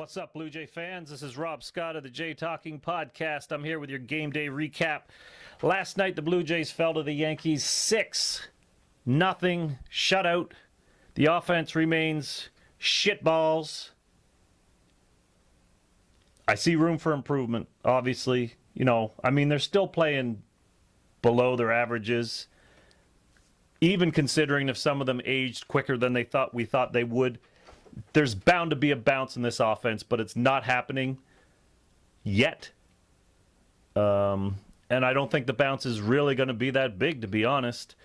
What's up, Blue Jay fans? This is Robb Scott of the Jay Talking Podcast. I'm here with your game day recap. Last night, the Blue Jays fell to the Yankees 6-0 shutout. The offense remains shitballs. I see room for improvement, obviously. They're still playing below their averages, even considering if some of them aged quicker than we thought they would. There's bound to be a bounce in this offense, but it's not happening yet. And I don't think the bounce is really going to be that big, to be honest.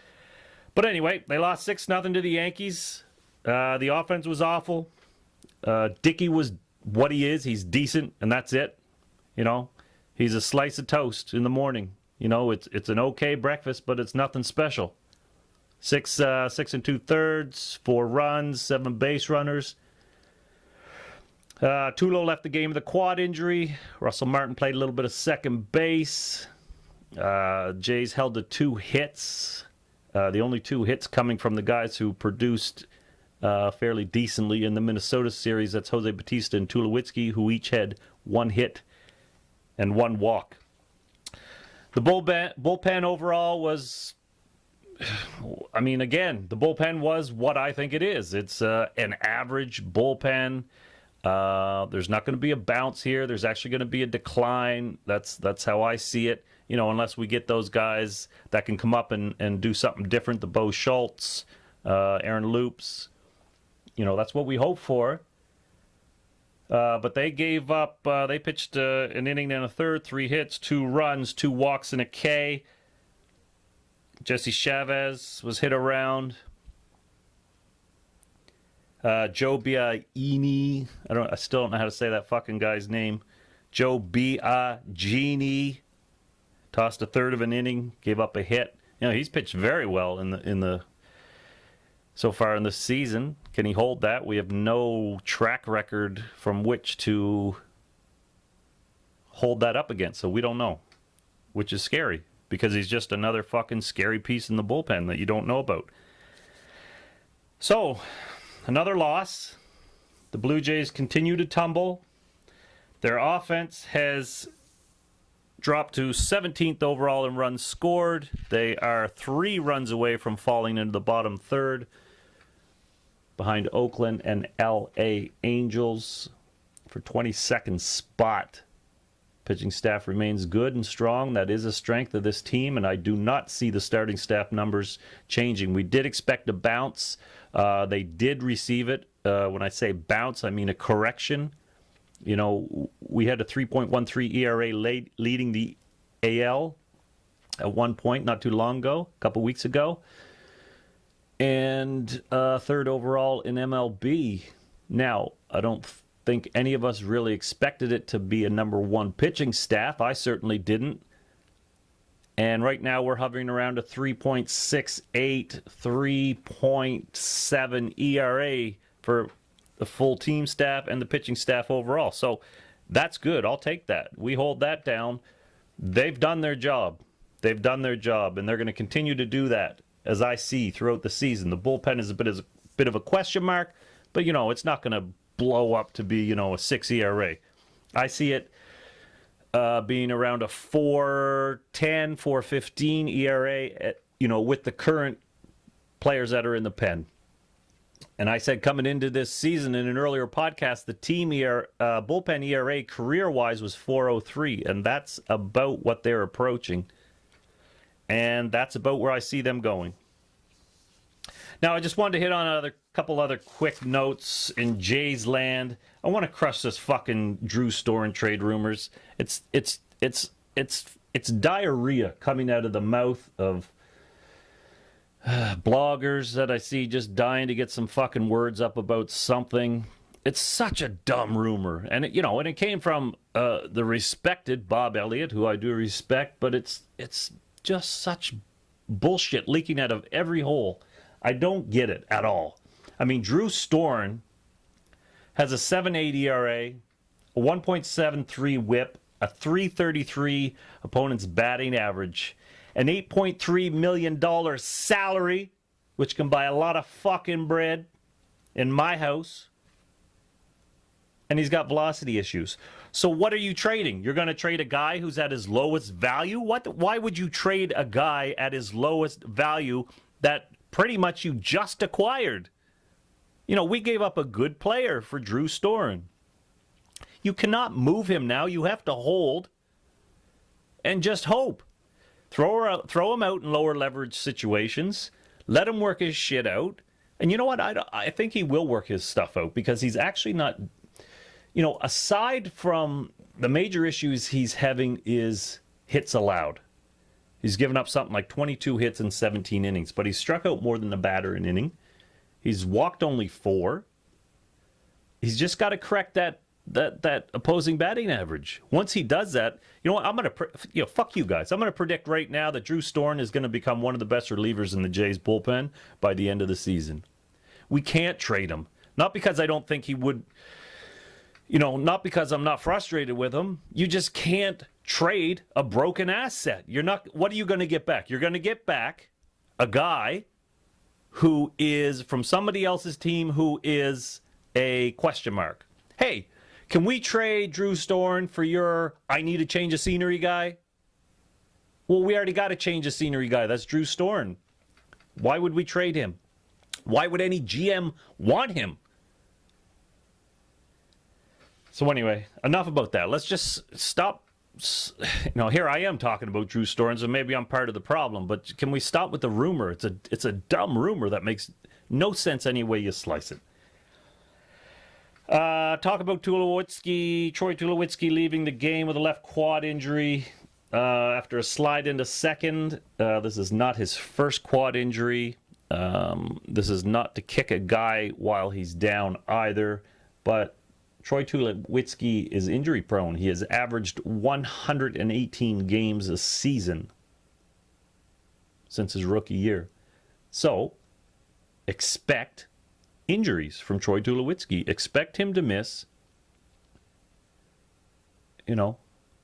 But anyway, they lost 6-0 to the Yankees. The offense was awful. Dickey was what he is. He's decent, and that's it. He's a slice of toast in the morning. It's an okay breakfast, but it's nothing special. 6 2/3, 4 runs, 7 base runners. Tulo left the game with a quad injury. Russell Martin played a little bit of second base. Jays held to 2 hits. The only 2 hits coming from the guys who produced fairly decently in the Minnesota series. That's Jose Bautista and Tulowitzki, who each had 1 hit and 1 walk. The bullpen overall was... Again, the bullpen was what I think it is. It's an average bullpen. There's not going to be a bounce here. There's actually going to be a decline. That's how I see it. Unless we get those guys that can come up and do something different. The Bo Schultz, Aaron Loops. That's what we hope for. But they gave up. They pitched an inning and a third, 3 hits, 2 runs, 2 walks, and a K. Jesse Chavez was hit around. Joe Biagini, I still don't know how to say that fucking guy's name. Joe Biagini tossed a third of an inning, gave up a hit. He's pitched very well in the so far in the season. Can he hold that? We have no track record from which to hold that up against, so we don't know, which is scary. Because he's just another fucking scary piece in the bullpen that you don't know about. So, another loss. The Blue Jays continue to tumble. Their offense has dropped to 17th overall in runs scored. They are 3 runs away from falling into the bottom third, behind Oakland and L.A. Angels for 22nd spot. Pitching staff remains good and strong. That is a strength of this team, and I do not see the starting staff numbers changing. We did expect a bounce. They did receive it. When I say bounce, I mean a correction. We had a 3.13 ERA leading the AL at one point not too long ago, a couple weeks ago, and 3rd overall in MLB. Now, I don't think any of us really expected it to be a number 1 pitching staff. I certainly didn't. And right now we're hovering around a 3.68, 3.7 ERA for the full team staff and the pitching staff overall. So that's good. I'll take that. We hold that down. They've done their job. They've done their job, and they're going to continue to do that, as I see throughout the season. The bullpen is a bit of a question mark, but, it's not going to blow up to be, a 6 ERA. I see it being around a 4.10, 4.15 ERA, with the current players that are in the pen. And I said coming into this season in an earlier podcast, the team bullpen ERA career-wise was 4.03, and that's about what they're approaching. And that's about where I see them going. Now, I just wanted to hit on a couple other quick notes in Jays land. I want to crush this fucking Drew Storen trade rumors. It's diarrhea coming out of the mouth of bloggers that I see just dying to get some fucking words up about something. It's such a dumb rumor, and it came from the respected Bob Elliott, who I do respect, but it's just such bullshit leaking out of every hole. I don't get it at all. Drew Storen has a 7.8 ERA, a 1.73 whip, a 3.33 opponent's batting average, an $8.3 million salary, which can buy a lot of fucking bread in my house. and he's got velocity issues. So what are you trading? You're going to trade a guy who's at his lowest value? Why would you trade a guy at his lowest value that pretty much you just acquired? You know, we gave up a good player for Drew Storen. You cannot move him now. You have to hold and just hope. Throw him out in lower leverage situations. Let him work his shit out. And you know what? I think he will work his stuff out because he's actually not, you know, aside from the major issues he's having is hits allowed. He's given up something like 22 hits in 17 innings, but he's struck out more than a batter an inning. He's walked only 4. He's just got to correct that opposing batting average. Once he does that, you know what? I'm going to, fuck you guys. I'm going to predict right now that Drew Storen is going to become one of the best relievers in the Jays bullpen by the end of the season. We can't trade him. Not because I don't think he would, not because I'm not frustrated with him. You just can't trade a broken asset. What are you going to get back? You're going to get back a guy who is from somebody else's team who is a question mark. Hey, can we trade Drew Storen for your I need to change of scenery guy? Well, we already got a change of scenery guy. That's Drew Storen. Why would we trade him? Why would any GM want him? So anyway, enough about that. Let's just stop. Here I am talking about Drew Storen, so maybe I'm part of the problem. But can we stop with the rumor? It's a dumb rumor that makes no sense any way you slice it. Talk about Tulowitzki. Troy Tulowitzki leaving the game with a left quad injury after a slide into second. This is not his first quad injury. This is not to kick a guy while he's down either. But Troy Tulowitzki is injury prone. He has averaged 118 games a season since his rookie year. So, expect injuries from Troy Tulowitzki. Expect him to miss, a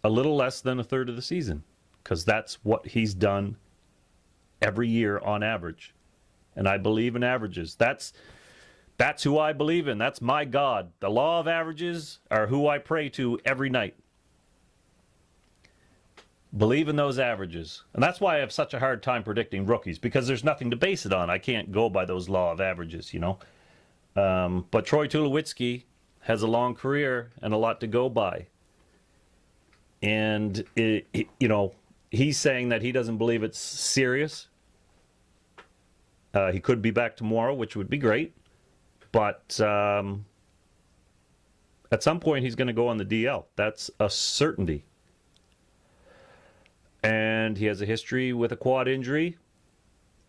little less than a third of the season, because that's what he's done every year on average. And I believe in averages. That's who I believe in. That's my God. The law of averages are who I pray to every night. Believe in those averages. And that's why I have such a hard time predicting rookies, because there's nothing to base it on. I can't go by those law of averages, But Troy Tulowitzki has a long career and a lot to go by. And, he's saying that he doesn't believe it's serious. He could be back tomorrow, which would be great. But at some point, he's going to go on the DL. That's a certainty. And he has a history with a quad injury.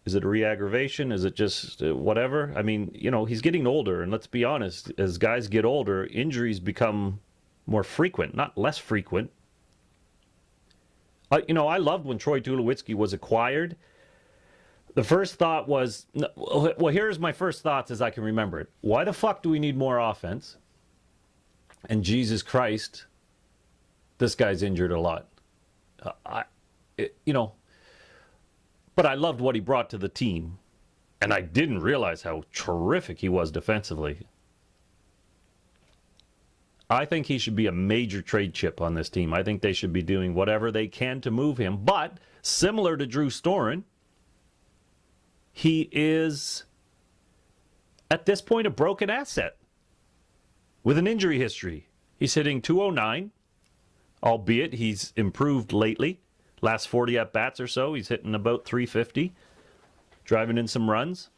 Is it a re-aggravation? Is it just whatever? I mean, he's getting older. And let's be honest, as guys get older, injuries become more frequent, not less frequent. I loved when Troy Tulowitzki was acquired. The first thought was, well, here's my first thoughts as I can remember it. Why the fuck do we need more offense? And Jesus Christ, this guy's injured a lot. But I loved what he brought to the team. And I didn't realize how terrific he was defensively. I think he should be a major trade chip on this team. I think they should be doing whatever they can to move him. But similar to Drew Storen, he is, at this point, a broken asset with an injury history. He's hitting .209, albeit he's improved lately. Last 40 at-bats or so, he's hitting about .350, driving in some runs.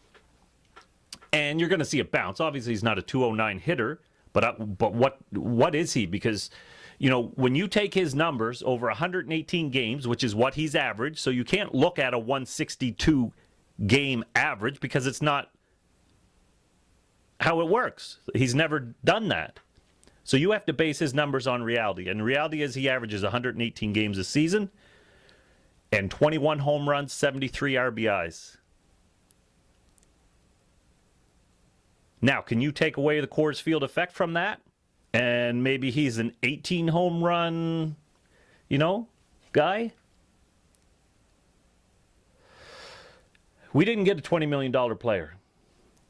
And you're going to see a bounce. Obviously, he's not a .209 hitter, but what is he? Because, when you take his numbers over 118 games, which is what he's averaged, so you can't look at a 162 game average because it's not how it works. He's never done that. So you have to base his numbers on reality. And reality is he averages 118 games a season and 21 home runs, 73 RBIs. Now, can you take away the Coors Field effect from that? And maybe he's an 18 home run, guy? We didn't get a $20 million player.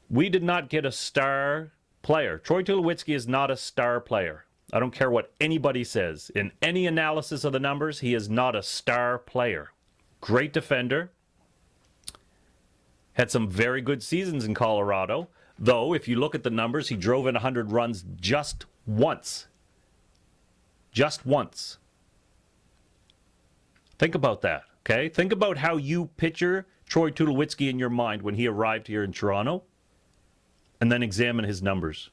We did not get a star player. Troy Tulowitzki is not a star player. I don't care what anybody says. In any analysis of the numbers, he is not a star player. Great defender. Had some very good seasons in Colorado. Though, if you look at the numbers, he drove in 100 runs just once. Just once. Think about that, okay? Think about how you picture Troy Tulowitzki in your mind when he arrived here in Toronto, and then examine his numbers.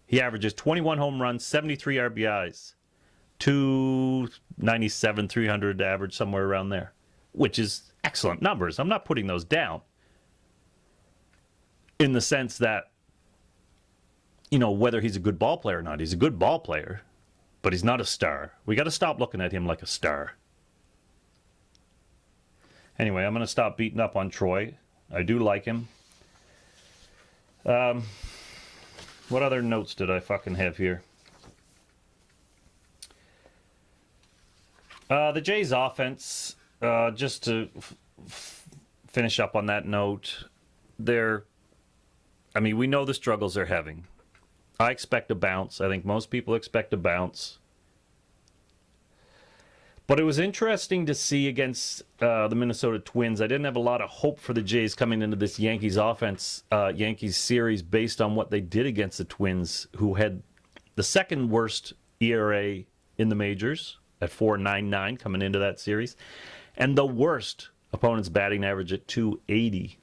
He averages 21 home runs, 73 RBIs, 297, 300 average, somewhere around there, which is excellent numbers. I'm not putting those down in the sense that, you know, whether he's a good ball player or not. He's a good ball player, but he's not a star. We got to stop looking at him like a star. Anyway, I'm going to stop beating up on Troy. I do like him. What other notes did I fucking have here? The Jays offense, just to finish up on that note, we know the struggles they're having. I expect a bounce. I think most people expect a bounce. But it was interesting to see against the Minnesota Twins. I didn't have a lot of hope for the Jays coming into this Yankees offense, Yankees series, based on what they did against the Twins, who had the second worst ERA in the majors at 4.99 coming into that series, and the worst opponent's batting average at 280.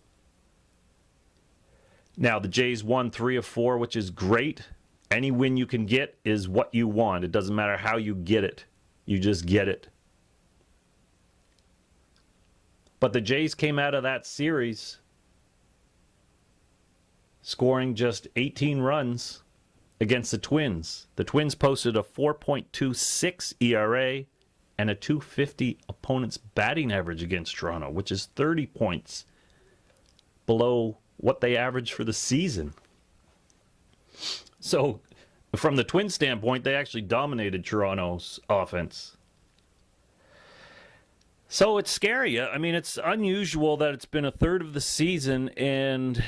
Now, the Jays won 3 of 4, which is great. Any win you can get is what you want. It doesn't matter how you get it. You just get it. But the Jays came out of that series scoring just 18 runs against the Twins. The Twins posted a 4.26 ERA and a 250 opponent's batting average against Toronto, which is 30 points below what they averaged for the season. So, from the Twins standpoint, they actually dominated Toronto's offense. So it's scary. I mean, it's unusual that it's been a third of the season and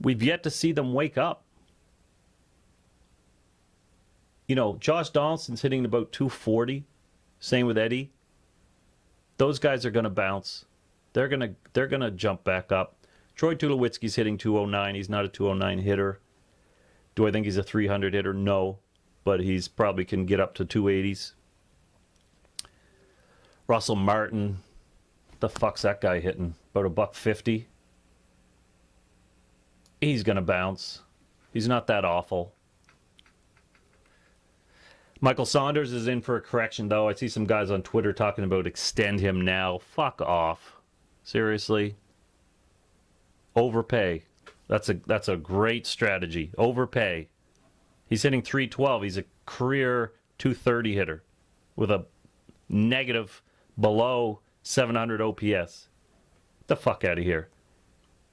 we've yet to see them wake up. You know, Josh Donaldson's hitting about 240. Same with Eddie. Those guys are going to bounce. They're gonna jump back up. Troy Tulowitzki's hitting 209. He's not a 209 hitter. Do I think he's a 300 hitter? No. But he's probably can get up to 280s. Russell Martin. What the fuck's that guy hitting? About $150. He's going to bounce. He's not that awful. Michael Saunders is in for a correction, though. I see some guys on Twitter talking about extend him now. Fuck off. Seriously. Overpay. That's a great strategy. Overpay. He's hitting 312. He's a career 230 hitter with a negative below 700 OPS. Get the fuck out of here.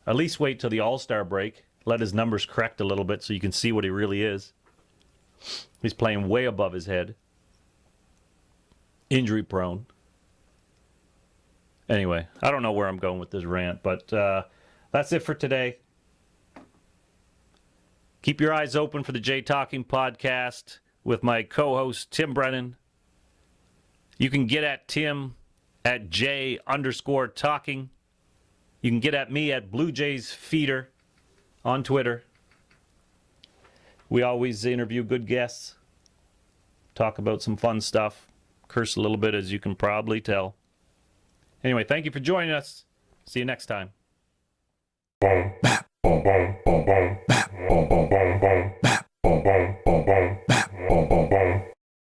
At least wait till the All-Star break. Let his numbers correct a little bit so you can see what he really is. He's playing way above his head. Injury prone. Anyway, I don't know where I'm going with this rant, but that's it for today. Keep your eyes open for the Jay Talking podcast with my co-host, Tim Brennan. You can get at Tim at J_talking. You can get at me at Blue Jays Feeder on Twitter. We always interview good guests, talk about some fun stuff, curse a little bit, as you can probably tell. Anyway, thank you for joining us. See you next time. Boom, boom, boom, boom, boom, boom, boom, boom, boom, boom, boom.